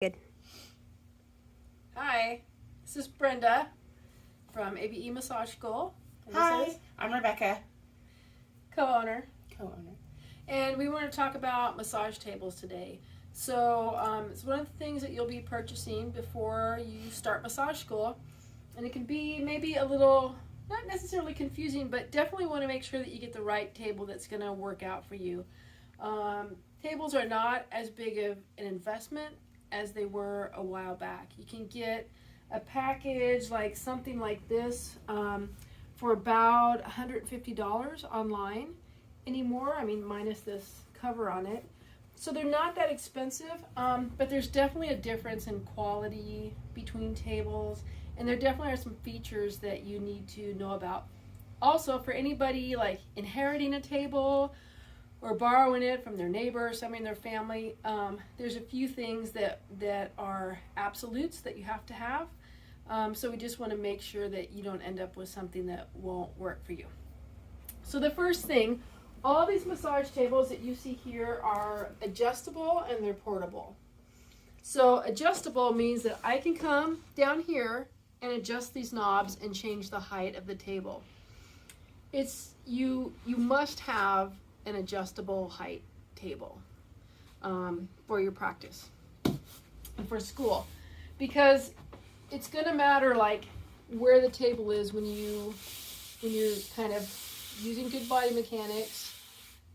Good. Hi, this is Brenda from ABE Massage School. And Hi, this is I'm Rebecca, co-owner. co-owner. And we want to talk about massage tables today. So it's one of the things that you'll be purchasing before you start massage school. And it can be maybe a little, not necessarily confusing, but definitely want to make sure that you get the right table that's going to work out for you. Tables are not as big of an investment as they were a while back. You can get a package like something like this for about $150 online anymore. I mean, minus this cover on it. So they're not that expensive, but there's definitely a difference in quality between tables, and there definitely are some features that you need to know about. Also, for anybody like inheriting a table or borrowing it from their neighbor or somebody in their family, there's a few things that are absolutes that you have to have. So we just want to make sure that you don't end up with something that won't work for you. So the first thing, all these massage tables that you see here are adjustable and they're portable. So adjustable means that I can come down here and adjust these knobs and change the height of the table. It's you must have an adjustable height table for your practice and for school, because it's going to matter like where the table is when you're kind of using good body mechanics.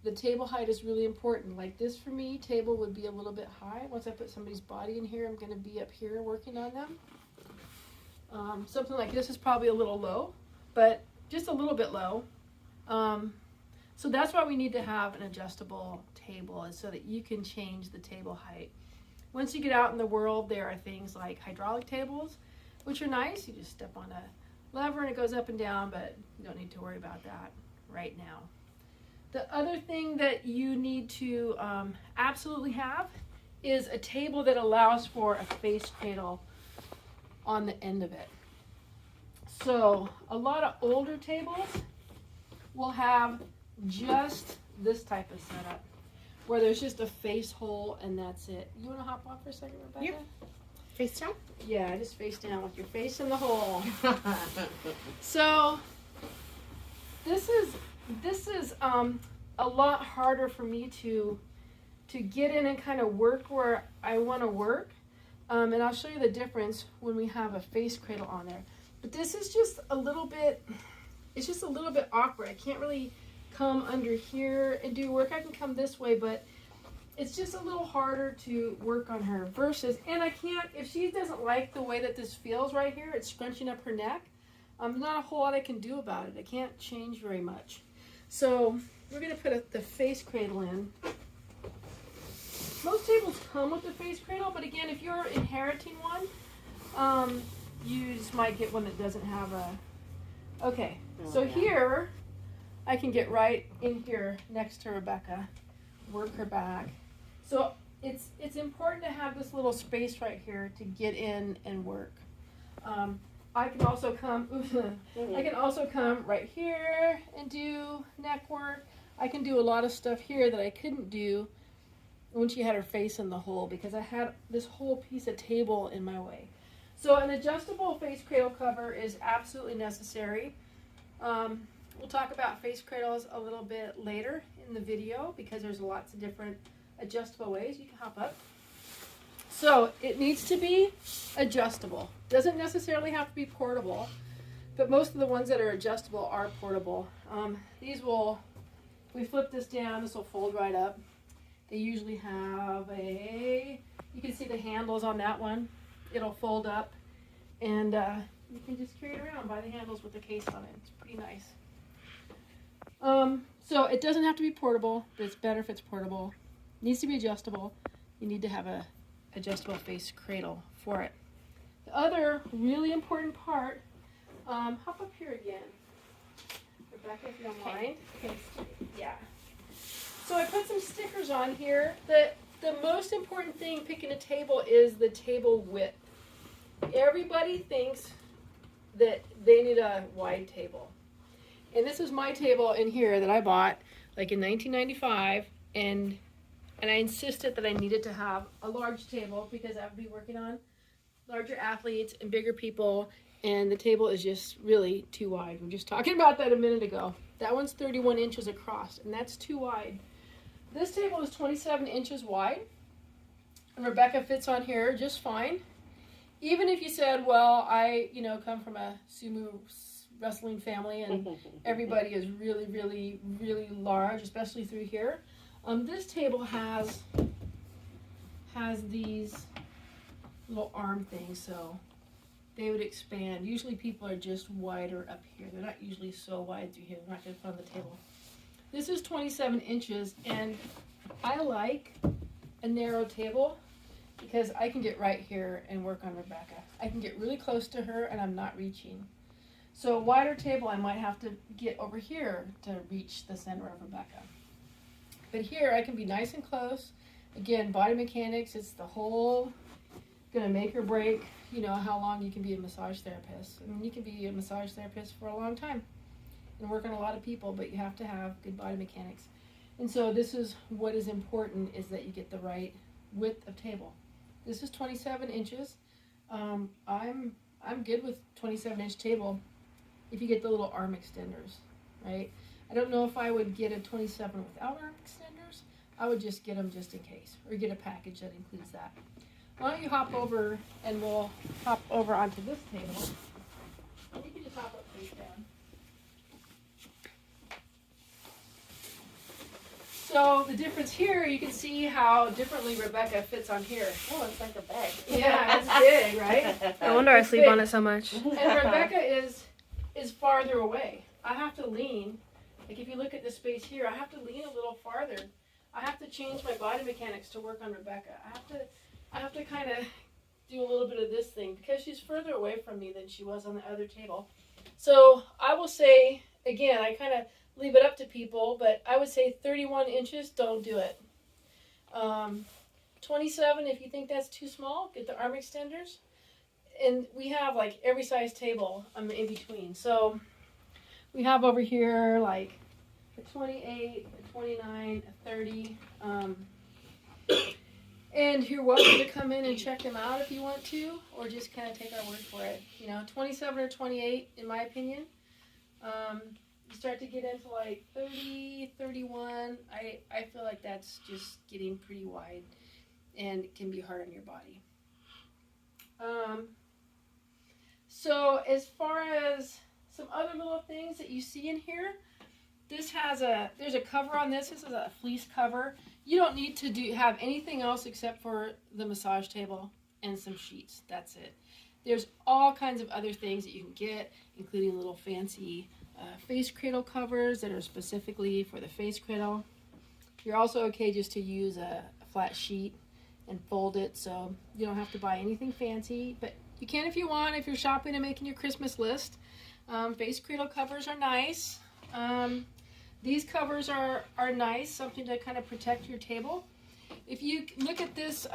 The table height is really important. Like this for me, table would be a little bit high. Once I put somebody's body in here, I'm going to be up here working on them. Something like this is probably a little low, but just a little bit low. So that's why we need to have an adjustable table, is so that you can change the table height. Once you get out in the world, there are things like hydraulic tables, which are nice. You just step on a lever and it goes up and down, but you don't need to worry about that right now. The other thing that you need to absolutely have is a table that allows for a face cradle on the end of it. So a lot of older tables will have just this type of setup where there's just a face hole and that's it. You want to hop off for a second, Rebecca? Yep. Face down? Yeah, just face down with your face in the hole. So this is a lot harder for me to get in and kind of work where I want to work. And I'll show you the difference when we have a face cradle on there. But this is just a little bit, it's just a little bit awkward. I can't really come under here and do work. I can come this way, but it's just a little harder to work on her versus, and I can't, if she doesn't like the way that this feels right here, it's scrunching up her neck, not a whole lot I can do about it. I can't change very much. So we're going to put the face cradle in. Most tables come with the face cradle, but again, if you're inheriting one, you just might get one that doesn't have a, okay. So here, I can get right in here next to Rebecca, work her back. So it's important to have this little space right here to get in and work. I can also come, I can also come right here and do neck work. I can do a lot of stuff here that I couldn't do when she had her face in the hole because I had this whole piece of table in my way. So an adjustable face cradle cover is absolutely necessary. We'll talk about face cradles a little bit later in the video because there's lots of different adjustable ways. You can hop up. So it needs to be adjustable. Doesn't necessarily have to be portable, but most of the ones that are adjustable are portable. These will, if we flip this down, this will fold right up. They usually have you can see the handles on that one. It'll fold up and you can just carry it around by the handles with the case on it. It's pretty nice. So it doesn't have to be portable, but it's better if it's portable. It needs to be adjustable. You need to have a adjustable face cradle for it. The other really important part, hop up here again, Rebecca, if you don't mind. Okay. Yeah. So I put some stickers on here. The most important thing picking a table is the table width. Everybody thinks that they need a wide table. And this is my table in here that I bought like in 1995, and and I insisted that I needed to have a large table because I would be working on larger athletes and bigger people, and the table is just really too wide. We were just talking about that a minute ago. That one's 31 inches across, and that's too wide. This table is 27 inches wide, and Rebecca fits on here just fine. Even if you said, well, I, come from a sumo wrestling family, and everybody is really, really, really large, especially through here. This table has these little arm things, so they would expand. Usually people are just wider up here. They're not usually so wide through here. They're not going to fit on the table. This is 27 inches, and I like a narrow table because I can get right here and work on Rebecca. I can get really close to her, and I'm not reaching. So a wider table, I might have to get over here to reach the center of Rebecca. But here, I can be nice and close. Again, body mechanics, it's the whole going to make or break, how long you can be a massage therapist. I mean, you can be a massage therapist for a long time and work on a lot of people, but you have to have good body mechanics. And so this is what is important, is that you get the right width of table. This is 27 inches. I'm good with 27-inch table if you get the little arm extenders, right? I don't know if I would get a 27 without arm extenders. I would just get them just in case, or get a package that includes that. Why don't you hop over, and we'll hop over onto this table. You can just hop up face down. So the difference here, you can see how differently Rebecca fits on here. Oh, it's like a bag. Yeah, it's big, right? No wonder I It's sleep big. on it so much. And Rebecca is farther away. I have to lean. Like if you look at the space here, I have to lean a little farther. I have to change my body mechanics to work on Rebecca. I have to kind of do a little bit of this thing because she's further away from me than she was on the other table. So I will say, again, I kind of leave it up to people, but I would say 31 inches, don't do it. 27, if you think that's too small, get the arm extenders. And we have like every size table in between. So we have over here like a 28, a 29, a 30. And you're welcome to come in and check them out if you want to, or just kind of take our word for it. 27 or 28, in my opinion. You start to get into like 30, 31. I feel like that's just getting pretty wide, and it can be hard on your body. So as far as some other little things that you see in here, there's a cover on this. This is a fleece cover. You don't need to have anything else except for the massage table and some sheets. That's it. There's all kinds of other things that you can get, including little fancy face cradle covers that are specifically for the face cradle. You're also okay just to use a flat sheet and fold it, so you don't have to buy anything fancy, but you can if you want, if you're shopping and making your Christmas list. Face cradle covers are nice. These covers are nice, something to kind of protect your table. If you look at this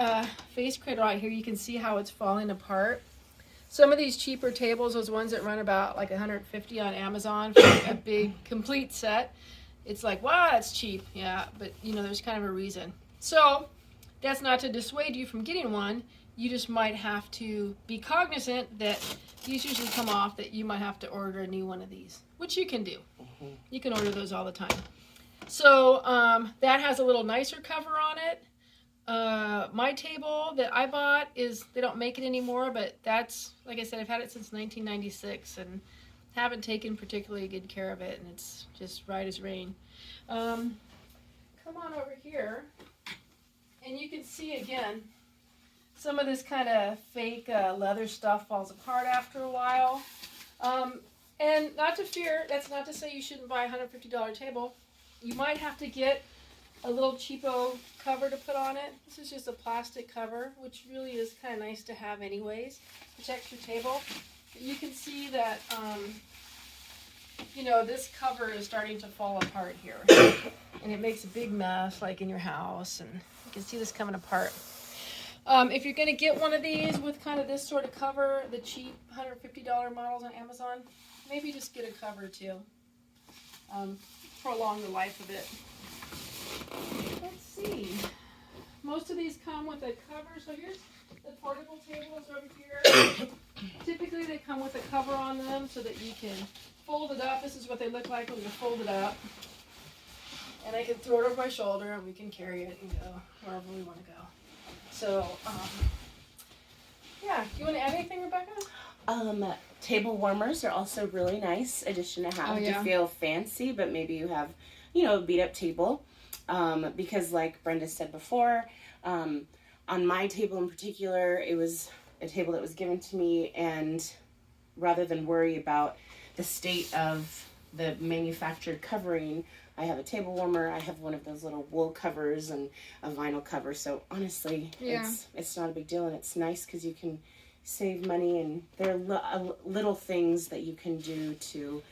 face cradle right here, you can see how it's falling apart. Some of these cheaper tables, those ones that run about like $150 on Amazon for a big complete set, it's like, wow, that's cheap. Yeah, but there's kind of a reason. So that's not to dissuade you from getting one. You just might have to be cognizant that these usually come off, that you might have to order a new one of these, which you can do. You can order those all the time. So that has a little nicer cover on it. My table that I bought they don't make it anymore, but that's, like I said, I've had it since 1996 and haven't taken particularly good care of it, and it's just right as rain. Come on over here, and you can see again, some of this kind of fake leather stuff falls apart after a while. And not to fear, that's not to say you shouldn't buy a $150 table. You might have to get a little cheapo cover to put on it. This is just a plastic cover, which really is kind of nice to have anyways. Protects your table. But you can see that, this cover is starting to fall apart here. And it makes a big mess, like in your house. And you can see this coming apart. If you're going to get one of these with kind of this sort of cover, the cheap $150 models on Amazon, maybe just get a cover too. Prolong the life of it. Let's see. most of these come with a cover. So here's the portable tables over here. Typically they come with a cover on them so that you can fold it up. This is what they look like when you fold it up. And I can throw it over my shoulder and we can carry it and go wherever we want to go. So, yeah, do you want to add anything, Rebecca? Table warmers are also really nice addition to have to feel fancy, but maybe you have, a beat up table. Because like Brenda said before, on my table in particular, it was a table that was given to me, and rather than worry about the state of the manufactured covering, I have a table warmer. I have one of those little wool covers and a vinyl cover. So honestly, it's not a big deal, and it's nice because you can save money, and there are little things that you can do to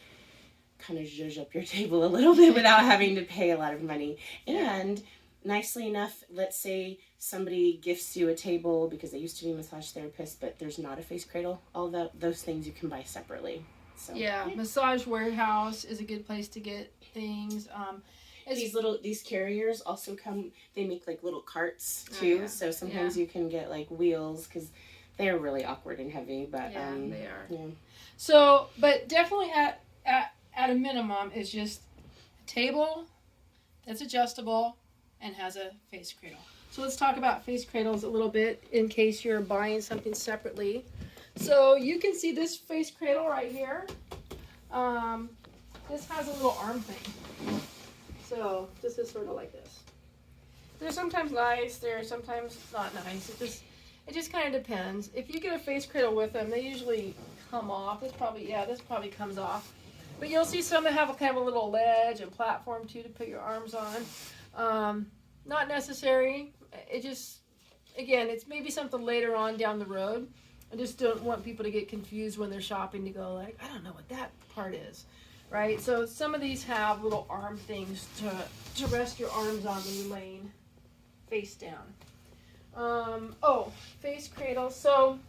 kind of zhuzh up your table a little bit without having to pay a lot of money. And nicely enough, let's say somebody gifts you a table because they used to be a massage therapist, but there's not a face cradle. All those things you can buy separately. So Massage Warehouse is a good place to get things. These carriers also come. They make like little carts too. So sometimes you can get like wheels because they're really awkward and heavy. But they are. Yeah. So, but definitely at a minimum is just a table that's adjustable and has a face cradle. So let's talk about face cradles a little bit in case you're buying something separately. So you can see this face cradle right here. This has a little arm thing. So this is sort of like this. They're sometimes nice, they're sometimes not nice. It just kind of depends. If you get a face cradle with them, they usually come off. This probably comes off. But you'll see some that have a kind of a little ledge and platform too to put your arms on. Not necessary. It just, again, it's maybe something later on down the road. I just don't want people to get confused when they're shopping to go like, I don't know what that part is, right? So some of these have little arm things to rest your arms on when you're laying face down. Face cradle. So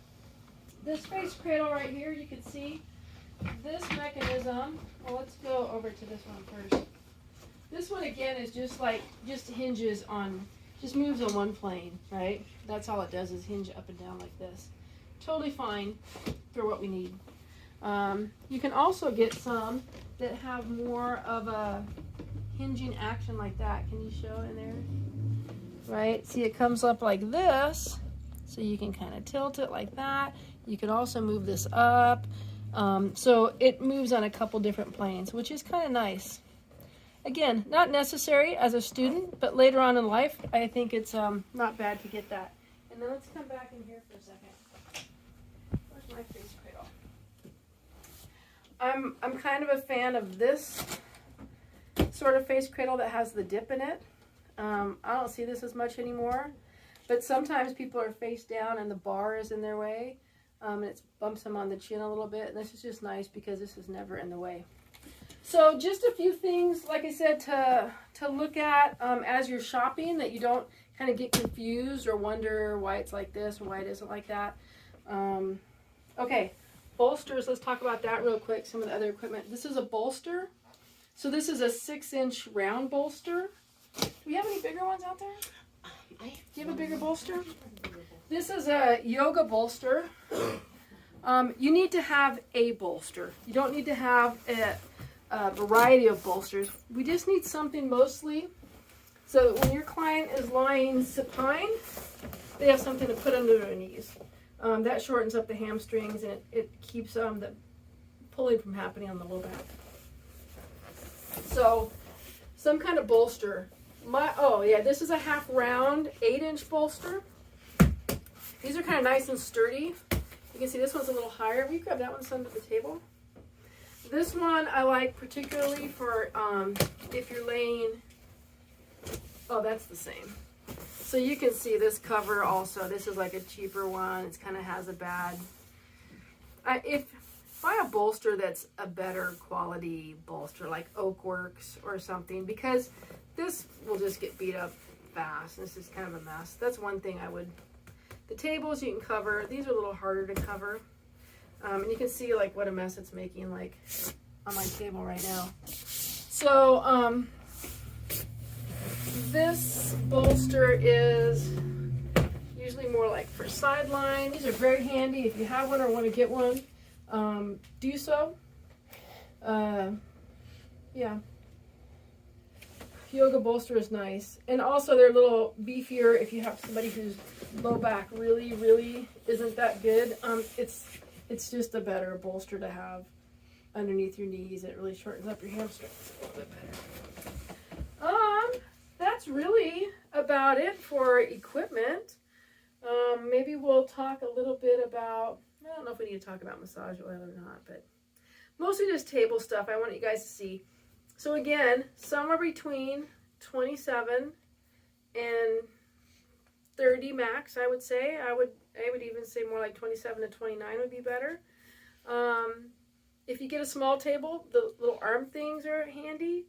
this face cradle right here, you can see this mechanism. Well, let's go over to this one first. This one again is just hinges on, just moves on one plane, right? That's all it does is hinge up and down like this. Totally fine for what we need. You can also get some that have more of a hinging action like that. Can you show it in there? Right? See, it comes up like this, so you can kind of tilt it like that. You can also move this up. So it moves on a couple different planes, which is kind of nice. Again, not necessary as a student, but later on in life, I think it's not bad to get that. And then let's come back in here for a second. Where's my face cradle? I'm kind of a fan of this sort of face cradle that has the dip in it. I don't see this as much anymore, but sometimes people are face down and the bar is in their way, and it bumps them on the chin a little bit. And this is just nice because this is never in the way. So just a few things, like I said, to look at as you're shopping, that you don't kind of get confused or wonder why it's like this or why it isn't like that. Okay, bolsters. Let's talk about that real quick. Some of the other equipment. This is a bolster. So this is a 6-inch round bolster. Do we have any bigger ones out there? Do you have a bigger bolster? This is a yoga bolster. You need to have a bolster. You don't need to have a variety of bolsters. We just need something mostly so that when your client is lying supine, they have something to put under their knees. That shortens up the hamstrings, and it keeps the pulling from happening on the low back. So some kind of bolster. This is a half round 8-inch bolster. These are kind of nice and sturdy. You can see this one's a little higher. Will you grab that one, send it to the table? This one I like particularly for if you're laying, that's the same. So you can see this cover also. This is like a cheaper one. It kind of has a bad, if buy a bolster that's a better quality bolster, like Oak Works or something, because this will just get beat up fast. This is kind of a mess. That's one thing I would, the tables you can cover. These are a little harder to cover. And you can see like what a mess it's making like on my table right now. So This bolster is usually more like for sideline. These are very handy if you have one or want to get one. Do so. Yeah. Yoga bolster is nice. And also they're a little beefier if you have somebody whose low back really isn't that good. It's just a better bolster to have underneath your knees. It really shortens up your hamstrings a little bit better. That's really about it for equipment. Maybe we'll talk a little bit about, I don't know if we need to talk about massage oil or not, but mostly just table stuff I want you guys to see. So again, somewhere between 27 and 30 max, I would say. I would even say more like 27 to 29 would be better. If you get a small table, the little arm things are handy.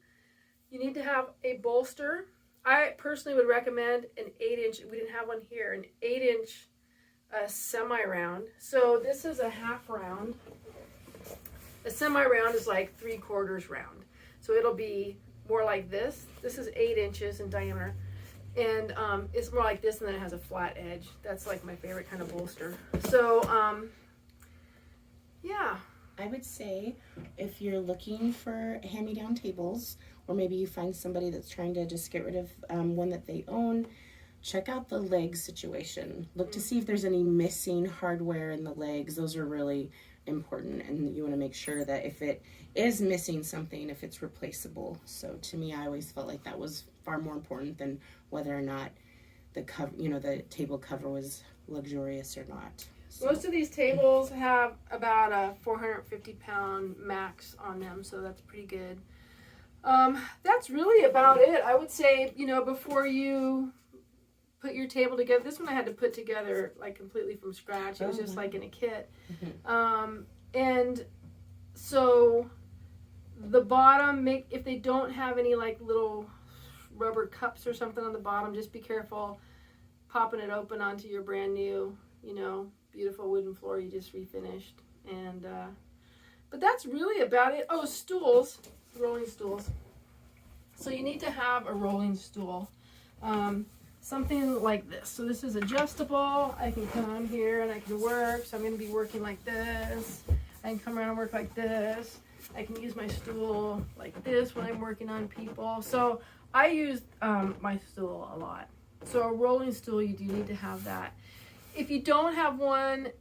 You need to have a bolster. I personally would recommend an 8-inch, we didn't have one here, an 8-inch semi-round. So this is a half round. A semi-round is like 3/4 round. So it'll be more like this. This is 8 inches in diameter. And it's more like this, and then it has a flat edge. That's like my favorite kind of bolster. So, yeah. I would say if you're looking for hand-me-down tables, or maybe you find somebody that's trying to just get rid of one that they own, check out the leg situation. Look to see if there's any missing hardware in the legs. Those are really important, and you want to make sure that if it is missing something, if it's replaceable. So to me, I always felt like that was far more important than whether or not the cover, the table cover was luxurious or not. So. Most of these tables have about a 450-pound max on them, so that's pretty good. That's really about it. I would say, before you put your table together, this one I had to put together like completely from scratch. It was just like in a kit. Mm-hmm. And so the bottom, if they don't have any like little rubber cups or something on the bottom, just be careful popping it open onto your brand new, beautiful wooden floor you just refinished. And but that's really about it. Oh, stools, rolling stools. So you need to have a rolling stool, something like this. So this is adjustable. I can come on here and I can work. So I'm going to be working like this. I can come around and work like this. I can use my stool like this when I'm working on people. So I use my stool a lot. So a rolling stool, you do need to have that. If you don't have one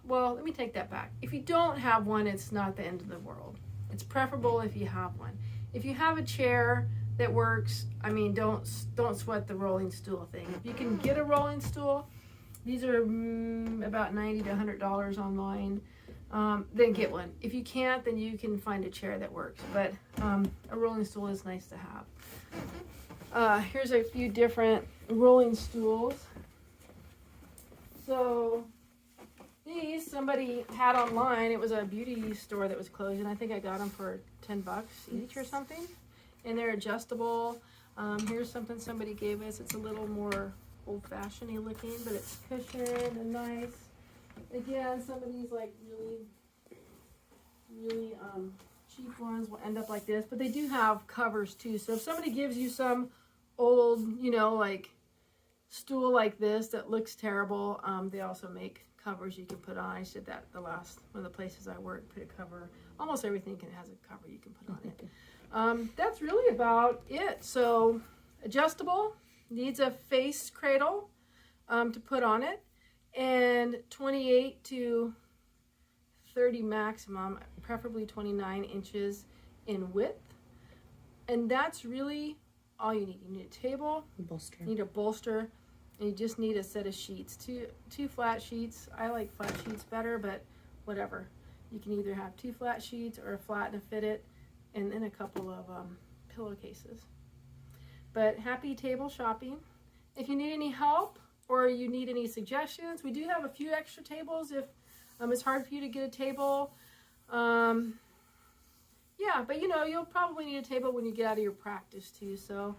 let me take that back. If you don't have one, it's not the end of the world. It's preferable if you have one. If you have a chair that works, don't sweat the rolling stool thing. If you can get a rolling stool, these are about $90 to $100 online. Then get one. If you can't, then you can find a chair that works. But a rolling stool is nice to have. Here's a few different rolling stools. So these somebody had online. It was a beauty store that was closed, and I think I got them for $10 each or something. And they're adjustable. Here's something somebody gave us. It's a little more old-fashioned-y looking, but it's cushioned and nice. Again, some of these like really cheap ones will end up like this, but they do have covers too. So if somebody gives you some old, like stool like this that looks terrible, they also make covers you can put on. I said that one of the places I work, put a cover. Almost everything has a cover you can put on it. That's really about it. So adjustable, needs a face cradle to put on it, and 28 to 30 maximum, preferably 29 inches in width. And that's really all you need. You need a table, you need a bolster, and you just need a set of sheets. Two flat sheets. I like flat sheets better, but whatever. You can either have 2 flat sheets or a flat and a fitted, and then a couple of pillowcases. But happy table shopping. If you need any help or you need any suggestions, we do have a few extra tables if it's hard for you to get a table. Yeah, but you'll probably need a table when you get out of your practice too. So,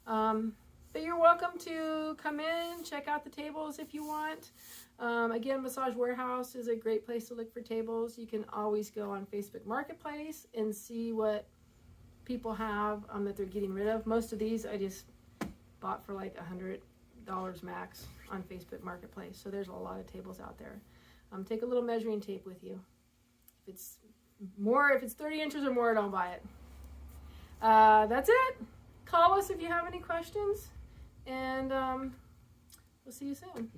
but you're welcome to come in, check out the tables if you want. Again, Massage Warehouse is a great place to look for tables. You can always go on Facebook Marketplace and see what people have that they're getting rid of. Most of these I just bought for like $100 max on Facebook Marketplace. So there's a lot of tables out there. Take a little measuring tape with you. If it's 30 inches or more, don't buy it. That's it. Call us if you have any questions, and we'll see you soon.